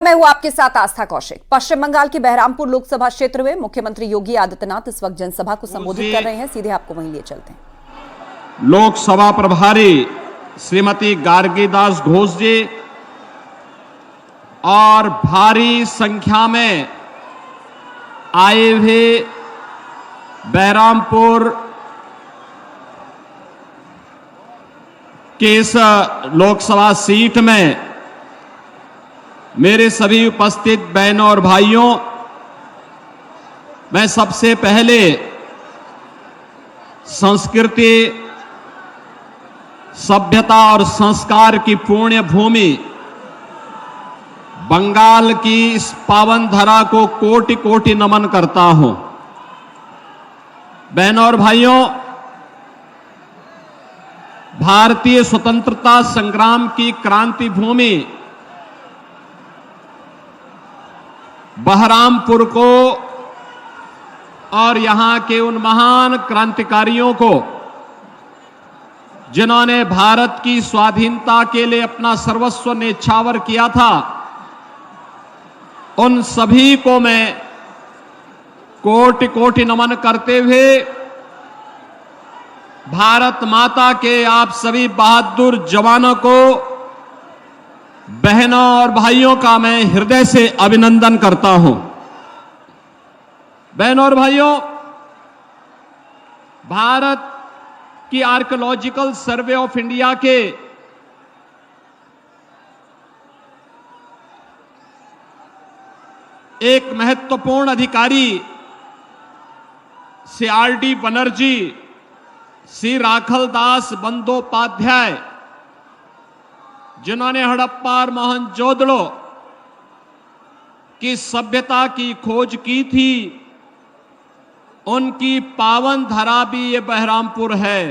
मैं हूं आपके साथ आस्था कौशिक। पश्चिम बंगाल के बहरामपुर लोकसभा क्षेत्र में मुख्यमंत्री योगी आदित्यनाथ इस वक्त जनसभा को संबोधित कर रहे हैं। सीधे आपको वहीं लिए चलते हैं। लोकसभा प्रभारी श्रीमती गार्गीदास घोष जी और भारी संख्या में आए हुए बहरामपुर के इस लोकसभा सीट में मेरे सभी उपस्थित बहनों और भाइयों, मैं सबसे पहले संस्कृति, सभ्यता और संस्कार की पुण्य भूमि बंगाल की इस पावन धरा को कोटि कोटि नमन करता हूं। बहनों और भाइयों, भारतीय स्वतंत्रता संग्राम की क्रांति भूमि बहरामपुर को और यहां के उन महान क्रांतिकारियों को जिन्होंने भारत की स्वाधीनता के लिए अपना सर्वस्व न्यौछावर किया था, उन सभी को मैं कोटि कोटि नमन करते हुए भारत माता के आप सभी बहादुर जवानों को, बहनों और भाइयों का मैं हृदय से अभिनंदन करता हूं। बहनों और भाइयों, भारत की आर्कियोलॉजिकल सर्वे ऑफ इंडिया के एक महत्वपूर्ण अधिकारी श्री आर.डी. बनर्जी, श्री राखलदास बंदोपाध्याय, जिन्होंने हड़प्पा और मोहनजोदड़ो की सभ्यता की खोज की थी, उनकी पावन धरा भी ये बहरामपुर है।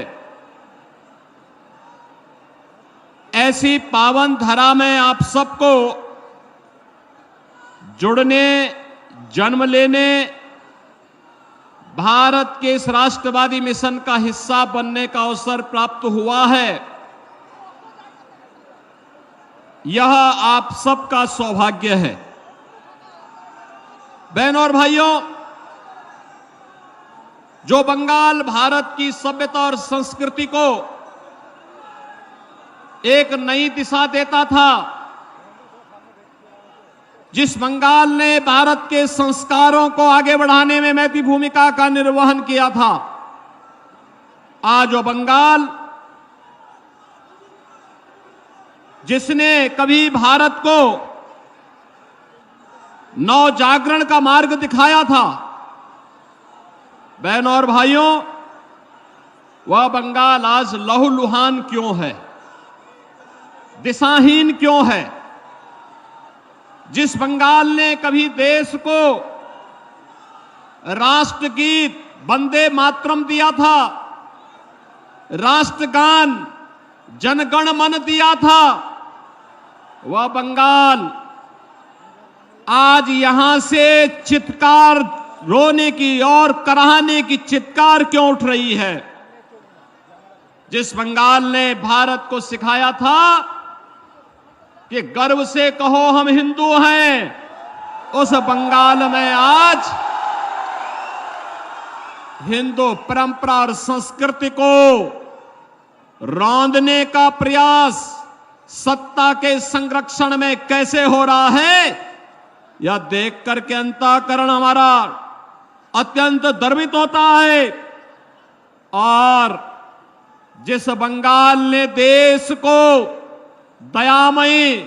ऐसी पावन धरा में आप सबको जुड़ने, जन्म लेने, भारत के इस राष्ट्रवादी मिशन का हिस्सा बनने का अवसर प्राप्त हुआ है। यह आप सबका सौभाग्य है। बहनों और भाइयों, जो बंगाल भारत की सभ्यता और संस्कृति को एक नई दिशा देता था, जिस बंगाल ने भारत के संस्कारों को आगे बढ़ाने में महती भूमिका का निर्वहन किया था, आज वो बंगाल जिसने कभी भारत को नव जागरण का मार्ग दिखाया था, बहनों और भाइयों, वह बंगाल आज लहूलुहान क्यों है, दिशाहीन क्यों है? जिस बंगाल ने कभी देश को राष्ट्रगीत वंदे मातरम दिया था, राष्ट्रगान जनगण मन दिया था, वह बंगाल आज यहां से चित्कार रोने की और कराहने की चित्कार क्यों उठ रही है? जिस बंगाल ने भारत को सिखाया था कि गर्व से कहो हम हिंदू हैं, उस बंगाल में आज हिंदू परंपरा और संस्कृति को रौंदने का प्रयास सत्ता के संरक्षण में कैसे हो रहा है, यह देख करके अंतःकरण हमारा अत्यंत गर्वित होता है। और जिस बंगाल ने देश को दयामयी,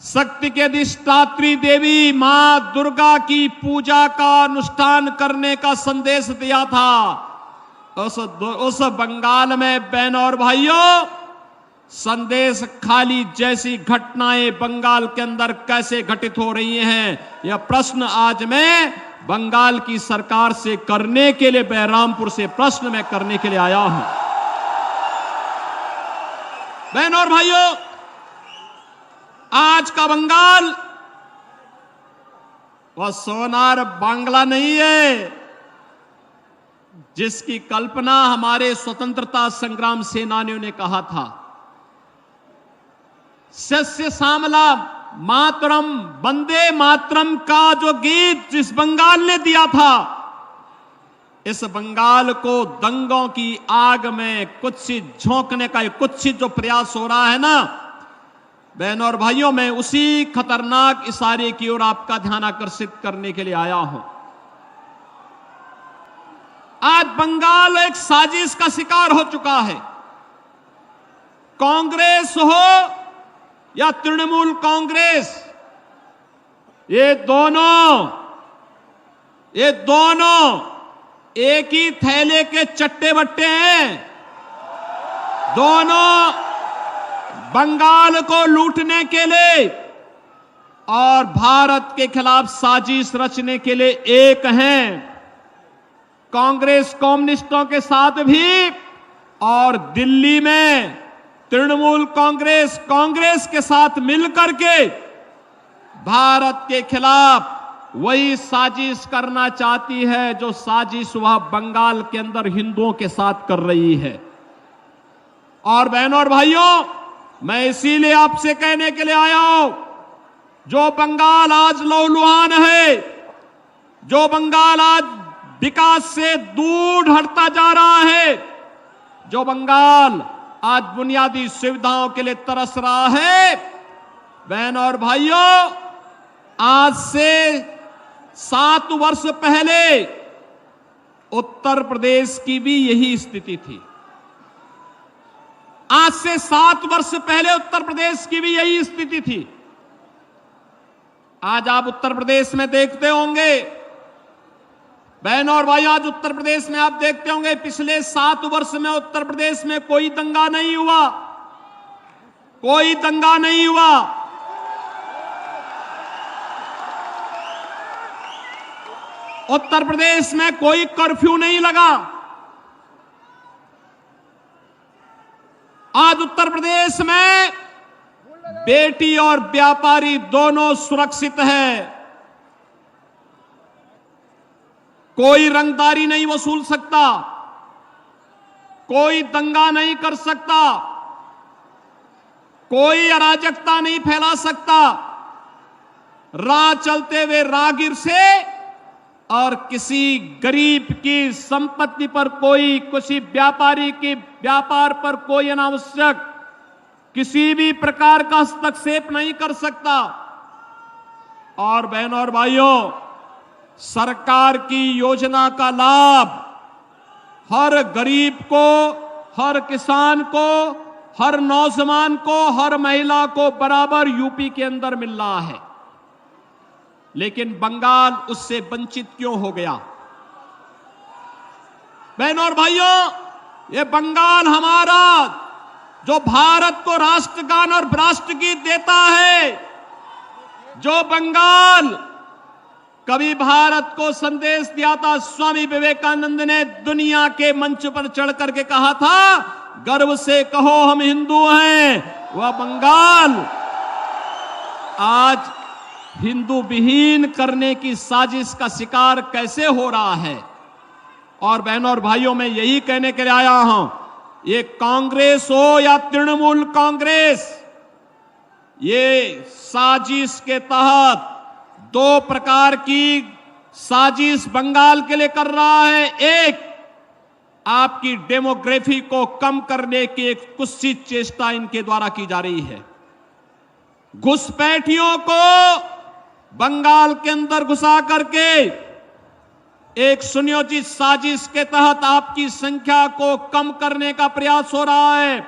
शक्ति के अधिष्ठात्री देवी मां दुर्गा की पूजा का अनुष्ठान करने का संदेश दिया था, उस बंगाल में बहनों और भाइयों, संदेश खाली जैसी घटनाएं बंगाल के अंदर कैसे घटित हो रही हैं, यह प्रश्न आज मैं बंगाल की सरकार से करने के लिए, बहरामपुर से प्रश्न मैं करने के लिए आया हूं। बहनों और भाइयों, आज का बंगाल वह सोनार बांग्ला नहीं है जिसकी कल्पना हमारे स्वतंत्रता संग्राम सेनानियों ने कहा था। सस्य श्यामला मातरम, वंदे मातरम का जो गीत जिस बंगाल ने दिया था, इस बंगाल को दंगों की आग में कुत्सित झोंकने का कुत्सित जो प्रयास हो रहा है ना, बहनों और भाइयों, मैं उसी खतरनाक इशारे की ओर आपका ध्यान आकर्षित करने के लिए आया हूं। आज बंगाल एक साजिश का शिकार हो चुका है। कांग्रेस हो या तृणमूल कांग्रेस, ये दोनों एक ही थैले के चट्टे बट्टे हैं। दोनों बंगाल को लूटने के लिए और भारत के खिलाफ साजिश रचने के लिए एक हैं। कांग्रेस कम्युनिस्टों के साथ भी और दिल्ली में तृणमूल कांग्रेस के साथ मिलकर के भारत के खिलाफ वही साजिश करना चाहती है जो साजिश वह बंगाल के अंदर हिंदुओं के साथ कर रही है। और बहनों और भाइयों, मैं इसीलिए आपसे कहने के लिए आया हूं, जो बंगाल आज लहूलुहान है, जो बंगाल आज विकास से दूर हटता जा रहा है, जो बंगाल आज बुनियादी सुविधाओं के लिए तरस रहा है, बहनों और भाइयों, आज से 7 वर्ष पहले उत्तर प्रदेश की भी यही स्थिति थी। आज से 7 वर्ष पहले उत्तर प्रदेश की भी यही स्थिति थी। आज आप उत्तर प्रदेश में देखते होंगे, बहनों और भाइयों, आज उत्तर प्रदेश में आप देखते होंगे पिछले 7 वर्ष में उत्तर प्रदेश में कोई दंगा नहीं हुआ, कोई दंगा नहीं हुआ। उत्तर प्रदेश में कोई कर्फ्यू नहीं लगा। आज उत्तर प्रदेश में बेटी और व्यापारी दोनों सुरक्षित है। कोई रंगदारी नहीं वसूल सकता, कोई दंगा नहीं कर सकता, कोई अराजकता नहीं फैला सकता। राह चलते हुए राहगीर से और किसी गरीब की संपत्ति पर कोई, किसी व्यापारी की व्यापार पर कोई अनावश्यक किसी भी प्रकार का हस्तक्षेप नहीं कर सकता। और बहनों और भाइयों, सरकार की योजना का लाभ हर गरीब को, हर किसान को, हर नौजवान को, हर महिला को बराबर यूपी के अंदर मिल रहा है। लेकिन बंगाल उससे वंचित क्यों हो गया? बहनों और भाइयों, ये बंगाल हमारा जो भारत को राष्ट्रगान और राष्ट्रगीत देता है, जो बंगाल कभी भारत को संदेश दिया था, स्वामी विवेकानंद ने दुनिया के मंच पर चढ़ करके कहा था, गर्व से कहो हम हिंदू हैं, वह बंगाल आज हिंदू विहीन करने की साजिश का शिकार कैसे हो रहा है। और बहनों और भाइयों, मैं यही कहने के लिए आया हूं, ये कांग्रेस हो या तृणमूल कांग्रेस, ये साजिश के तहत 2 प्रकार की साजिश बंगाल के लिए कर रहा है। एक, आपकी डेमोग्राफी को कम करने की एक कुत्सित चेष्टा इनके द्वारा की जा रही है। घुसपैठियों को बंगाल के अंदर घुसा करके एक सुनियोजित साजिश के तहत आपकी संख्या को कम करने का प्रयास हो रहा है।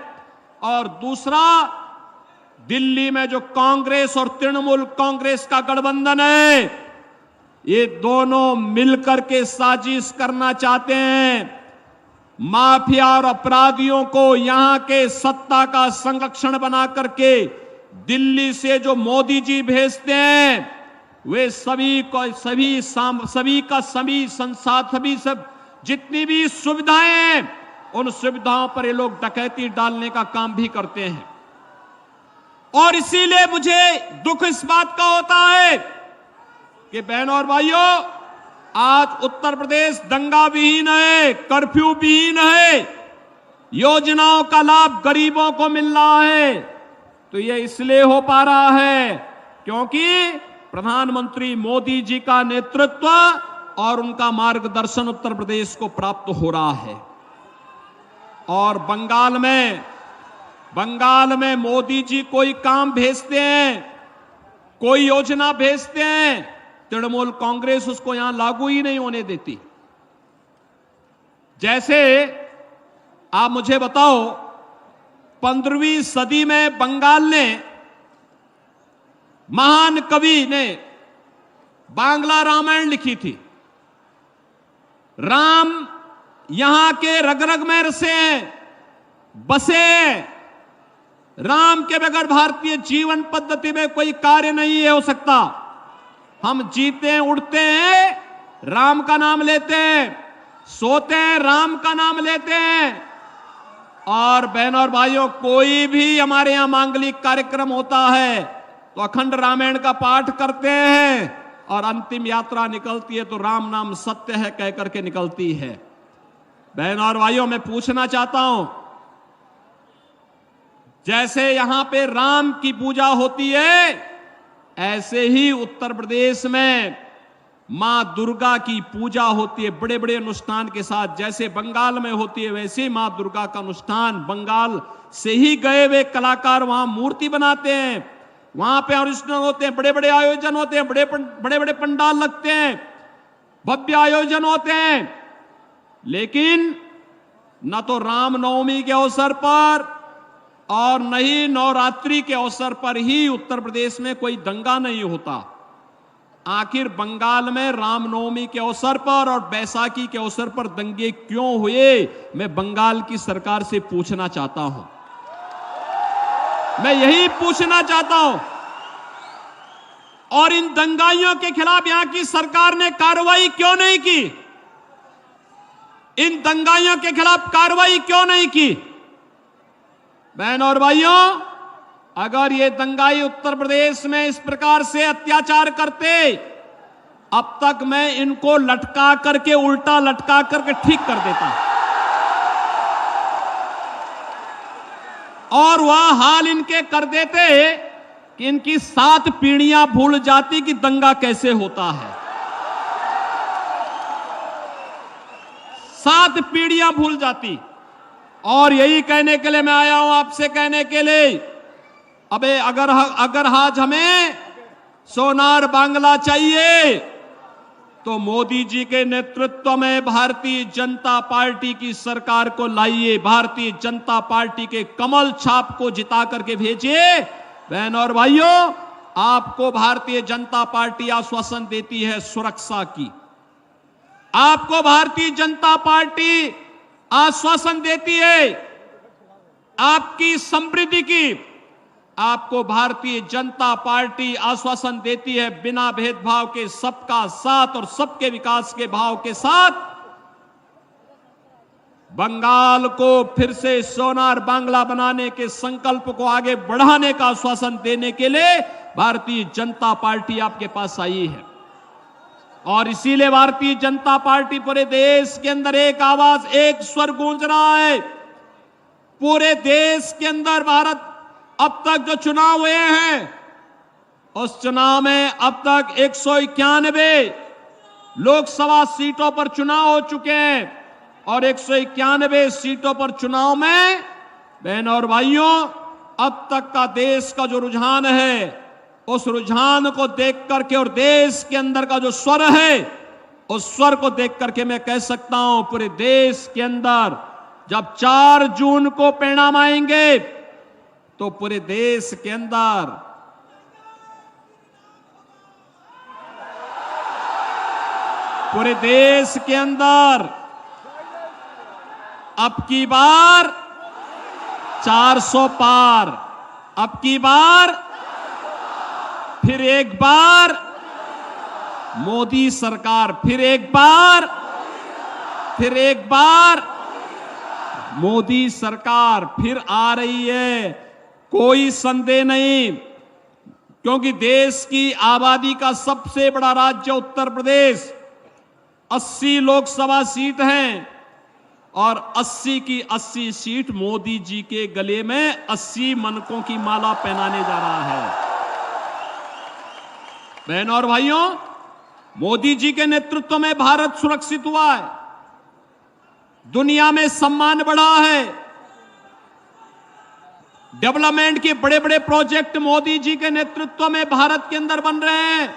और दूसरा, दिल्ली में जो कांग्रेस और तृणमूल कांग्रेस का गठबंधन है, ये दोनों मिलकर के साजिश करना चाहते हैं। माफिया और अपराधियों को यहां के सत्ता का संरक्षण बना करके दिल्ली से जो मोदी जी भेजते हैं, वे सभी सब जितनी भी सुविधाएं हैं, उन सुविधाओं पर ये लोग डकैती डालने का काम भी करते हैं। और इसीलिए मुझे दुख इस बात का होता है कि बहनों और भाइयों, आज उत्तर प्रदेश दंगा विहीन है, कर्फ्यू विहीन है, योजनाओं का लाभ गरीबों को मिल रहा है। तो ये इसलिए हो पा रहा है क्योंकि प्रधानमंत्री मोदी जी का नेतृत्व और उनका मार्गदर्शन उत्तर प्रदेश को प्राप्त हो रहा है। और बंगाल में मोदी जी कोई काम भेजते हैं, कोई योजना भेजते हैं, तृणमूल कांग्रेस उसको यहां लागू ही नहीं होने देती। जैसे आप मुझे बताओ, 15वीं सदी में बंगाल ने, महान कवि ने बांग्ला रामायण लिखी थी। राम यहां के रग रग में रसे हैं, बसे हैं। राम के बगैर भारतीय जीवन पद्धति में कोई कार्य नहीं हो सकता। हम जीते हैं, उड़ते हैं, राम का नाम लेते हैं, सोते हैं, राम का नाम लेते हैं। और बहनों और भाइयों, कोई भी हमारे यहां मांगलिक कार्यक्रम होता है तो अखंड रामायण का पाठ करते हैं, और अंतिम यात्रा निकलती है तो राम नाम सत्य है कह करके निकलती है। बहनों और भाइयों, मैं पूछना चाहता हूं, जैसे यहां पे राम की पूजा होती है, ऐसे ही उत्तर प्रदेश में मां दुर्गा की पूजा होती है बड़े बड़े अनुष्ठान के साथ। जैसे बंगाल में होती है, वैसे ही मां दुर्गा का अनुष्ठान, बंगाल से ही गए हुए कलाकार वहां मूर्ति बनाते हैं, वहां पे अनुष्ठान होते हैं, बड़े बड़े आयोजन होते हैं, बड़े बड़े पंडाल लगते हैं, भव्य आयोजन होते हैं। लेकिन न तो रामनवमी के अवसर पर और न ही नवरात्रि के अवसर पर ही उत्तर प्रदेश में कोई दंगा नहीं होता। आखिर बंगाल में रामनवमी के अवसर पर और बैसाखी के अवसर पर दंगे क्यों हुए, मैं बंगाल की सरकार से पूछना चाहता हूं। मैं यही पूछना चाहता हूं। और इन दंगाइयों के खिलाफ यहां की सरकार ने कार्रवाई क्यों नहीं की? इन दंगाइयों के खिलाफ कार्रवाई क्यों नहीं की? बहनों और भाइयों, अगर ये दंगाई उत्तर प्रदेश में इस प्रकार से अत्याचार करते, अब तक मैं इनको लटका करके, उल्टा लटका करके ठीक कर देता। और वह हाल इनके कर देते कि इनकी 7 पीढ़ियां भूल जाती कि दंगा कैसे होता है। 7 पीढ़ियां भूल जाती। और यही कहने के लिए मैं आया हूं, आपसे कहने के लिए, अबे अगर आज हमें सोनार बांग्ला चाहिए तो मोदी जी के नेतृत्व में भारतीय जनता पार्टी की सरकार को लाइए, भारतीय जनता पार्टी के कमल छाप को जिता करके भेजिए। बहनों और भाइयों, आपको भारतीय जनता पार्टी आश्वासन देती है सुरक्षा की, आपको भारतीय जनता पार्टी आश्वासन देती है आपकी समृद्धि की, आपको भारतीय जनता पार्टी आश्वासन देती है बिना भेदभाव के सबका साथ और सबके विकास के भाव के साथ बंगाल को फिर से सोनार बांग्ला बनाने के संकल्प को आगे बढ़ाने का आश्वासन देने के लिए भारतीय जनता पार्टी आपके पास आई है। और इसीलिए भारतीय जनता पार्टी पूरे देश के अंदर एक आवाज, एक स्वर गूंज रहा है। पूरे देश के अंदर भारत अब तक जो चुनाव हुए हैं, उस चुनाव में अब तक 191 लोकसभा सीटों पर चुनाव हो चुके हैं। और 191 सीटों पर चुनाव में बहनों और भाइयों, अब तक का देश का जो रुझान है, उस रुझान को देख करके और देश के अंदर का जो स्वर है, उस स्वर को देख करके मैं कह सकता हूं पूरे देश के अंदर जब 4 जून को परिणाम आएंगे तो पूरे देश के अंदर अब की बार 400 पार, अब की बार फिर एक बार मोदी सरकार, फिर एक बार मोदी सरकार फिर आ रही है। कोई संदेह नहीं, क्योंकि देश की आबादी का सबसे बड़ा राज्य उत्तर प्रदेश, 80 लोकसभा सीट हैं और 80 की 80 सीट मोदी जी के गले में 80 मनकों की माला पहनाने जा रहा है। बहनों और भाइयों, मोदी जी के नेतृत्व में भारत सुरक्षित हुआ है, दुनिया में सम्मान बढ़ा है, डेवलपमेंट के बड़े बड़े प्रोजेक्ट मोदी जी के नेतृत्व में भारत के अंदर बन रहे हैं,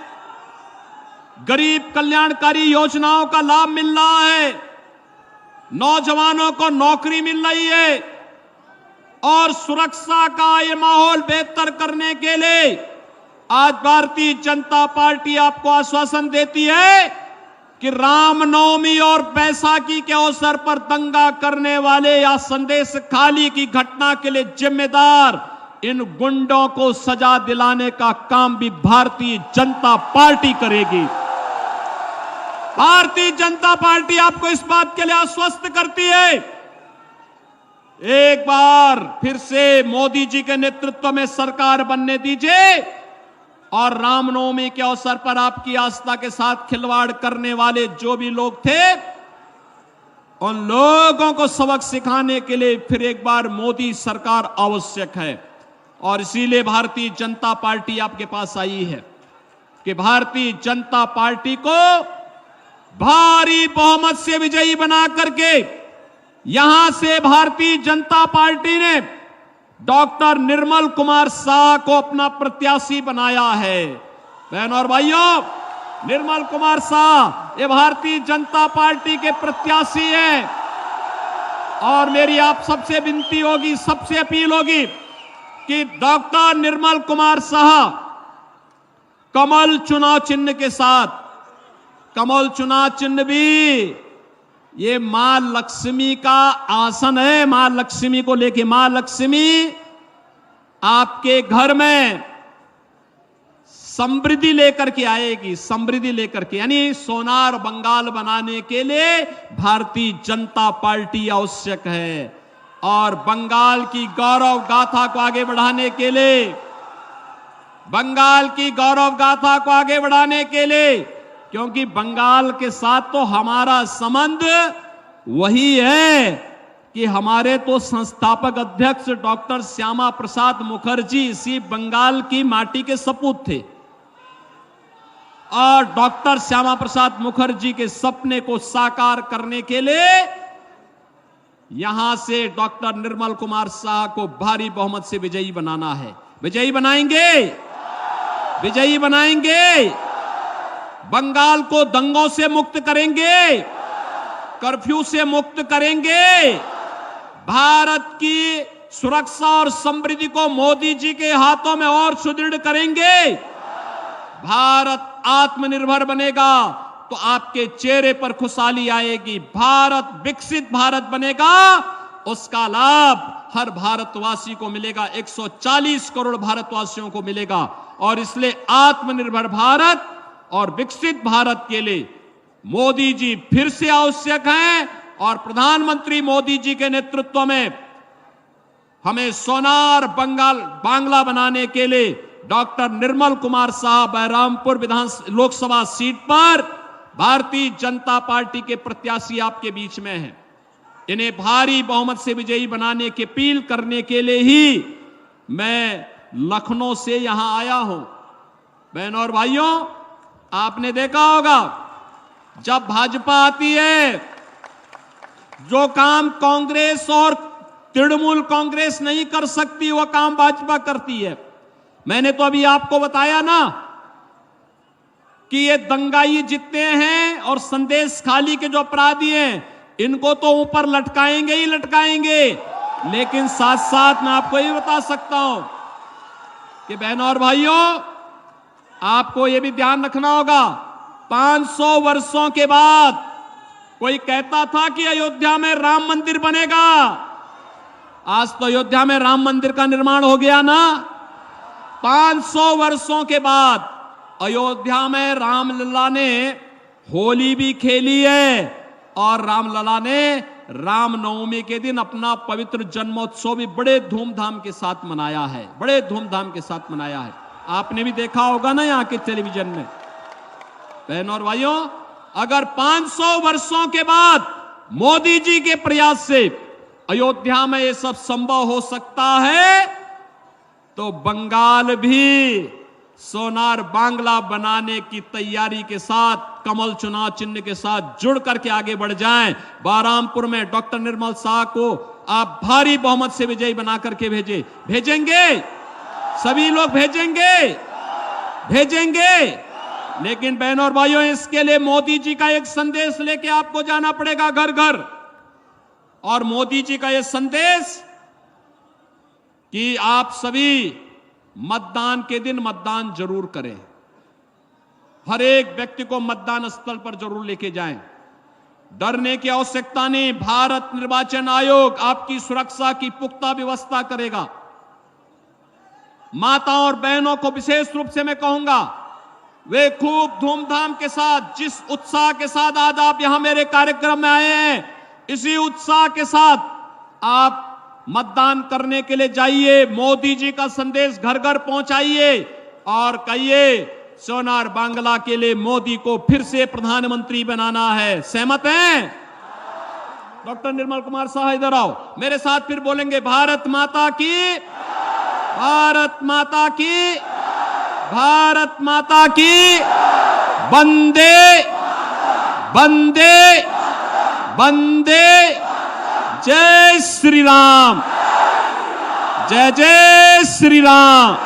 गरीब कल्याणकारी योजनाओं का लाभ मिल रहा है, नौजवानों को नौकरी मिल रही है और सुरक्षा का ये माहौल बेहतर करने के लिए आज भारतीय जनता पार्टी आपको आश्वासन देती है कि रामनवमी और बैसाखी के अवसर पर दंगा करने वाले या संदेश खाली की घटना के लिए जिम्मेदार इन गुंडों को सजा दिलाने का काम भी भारतीय जनता पार्टी करेगी। भारतीय जनता पार्टी आपको इस बात के लिए आश्वस्त करती है। एक बार फिर से मोदी जी के नेतृत्व में सरकार बनने दीजिए और रामनवमी के अवसर पर आपकी आस्था के साथ खिलवाड़ करने वाले जो भी लोग थे उन लोगों को सबक सिखाने के लिए फिर एक बार मोदी सरकार आवश्यक है। और इसीलिए भारतीय जनता पार्टी आपके पास आई है कि भारतीय जनता पार्टी को भारी बहुमत से विजयी बना करके यहां से भारतीय जनता पार्टी ने डॉक्टर निर्मल कुमार शाह को अपना प्रत्याशी बनाया है। बहनों और भाइयों, निर्मल कुमार शाह ये भारतीय जनता पार्टी के प्रत्याशी हैं और मेरी आप सबसे विनती होगी, सबसे अपील होगी कि डॉक्टर निर्मल कुमार शाह कमल चुनाव चिन्ह के साथ, कमल चुनाव चिन्ह भी ये मां लक्ष्मी का आसन है, मां लक्ष्मी को लेके मां लक्ष्मी आपके घर में समृद्धि लेकर के आएगी, समृद्धि लेकर के, यानी सोनार बंगाल बनाने के लिए भारतीय जनता पार्टी आवश्यक है। और बंगाल की गौरव गाथा को आगे बढ़ाने के लिए, बंगाल की गौरव गाथा को आगे बढ़ाने के लिए, क्योंकि बंगाल के साथ तो हमारा संबंध वही है कि हमारे तो संस्थापक अध्यक्ष डॉक्टर श्यामा प्रसाद मुखर्जी इसी बंगाल की माटी के सपूत थे और डॉक्टर श्यामा प्रसाद मुखर्जी के सपने को साकार करने के लिए यहां से डॉक्टर निर्मल कुमार शाह को भारी बहुमत से विजयी बनाना है। विजयी बनाएंगे, विजयी बनाएंगे, बंगाल को दंगों से मुक्त करेंगे, कर्फ्यू से मुक्त करेंगे, भारत की सुरक्षा और समृद्धि को मोदी जी के हाथों में और सुदृढ़ करेंगे। भारत आत्मनिर्भर बनेगा तो आपके चेहरे पर खुशहाली आएगी। भारत विकसित भारत बनेगा, उसका लाभ हर भारतवासी को मिलेगा, 140 करोड़ भारतवासियों को मिलेगा। और इसलिए आत्मनिर्भर भारत और विकसित भारत के लिए मोदी जी फिर से आवश्यक हैं और प्रधानमंत्री मोदी जी के नेतृत्व में हमें सोनार बांग्ला बनाने के लिए डॉक्टर निर्मल कुमार शाह बहरामपुर लोकसभा सीट पर भारतीय जनता पार्टी के प्रत्याशी आपके बीच में हैं। इन्हें भारी बहुमत से विजयी बनाने की अपील करने के लिए ही मैं लखनऊ से यहां आया हूं। बहनों और भाइयों, आपने देखा होगा जब भाजपा आती है, जो काम कांग्रेस और तृणमूल कांग्रेस नहीं कर सकती वो काम भाजपा करती है। मैंने तो अभी आपको बताया ना कि ये दंगाई जितने हैं और संदेश खाली के जो अपराधी हैं इनको तो ऊपर लटकाएंगे ही लटकाएंगे, लेकिन साथ साथ मैं आपको ये बता सकता हूं कि बहनों और भाइयों, आपको ये भी ध्यान रखना होगा, 500 वर्षों के बाद कोई कहता था कि अयोध्या में राम मंदिर बनेगा। आज तो अयोध्या में राम मंदिर का निर्माण हो गया ना। 500 वर्षों के बाद अयोध्या में रामलला ने होली भी खेली है और रामलला ने रामनवमी के दिन अपना पवित्र जन्मोत्सव भी बड़े धूमधाम के साथ मनाया है, बड़े धूमधाम के साथ मनाया है। आपने भी देखा होगा ना यहाँ के टेलीविजन में। बहनों और भाइयों, अगर 500 वर्षों के बाद मोदी जी के प्रयास से अयोध्या में ये सब संभव हो सकता है तो बंगाल भी सोनार बांग्ला बनाने की तैयारी के साथ कमल चुनाव चिन्ह के साथ जुड़ करके आगे बढ़ जाएं। बहरामपुर में डॉक्टर निर्मल शाह को आप भारी बहुमत से विजयी बना करके भेजेंगे, सभी लोग भेजेंगे। लेकिन बहनों और भाइयों, इसके लिए मोदी जी का एक संदेश लेके आपको जाना पड़ेगा घर घर। और मोदी जी का यह संदेश कि आप सभी मतदान के दिन मतदान जरूर करें, हर एक व्यक्ति को मतदान स्थल पर जरूर लेके जाएं। डरने की आवश्यकता नहीं। भारत निर्वाचन आयोग आपकी सुरक्षा की पुख्ता व्यवस्था करेगा। माताओं और बहनों को विशेष रूप से मैं कहूंगा, वे खूब धूमधाम के साथ, जिस उत्साह के साथ आज आप यहां मेरे कार्यक्रम में आए हैं, इसी उत्साह के साथ आप मतदान करने के लिए जाइए। मोदी जी का संदेश घर घर पहुंचाइए और कहिए सोनार बांग्ला के लिए मोदी को फिर से प्रधानमंत्री बनाना है। सहमत हैं? डॉक्टर निर्मल कुमार शाह इधर आओ, मेरे साथ फिर बोलेंगे, भारत माता की, भारत माता की, भारत माता की, वंदे वंदे वंदे, जय श्री राम, जय जय श्री राम।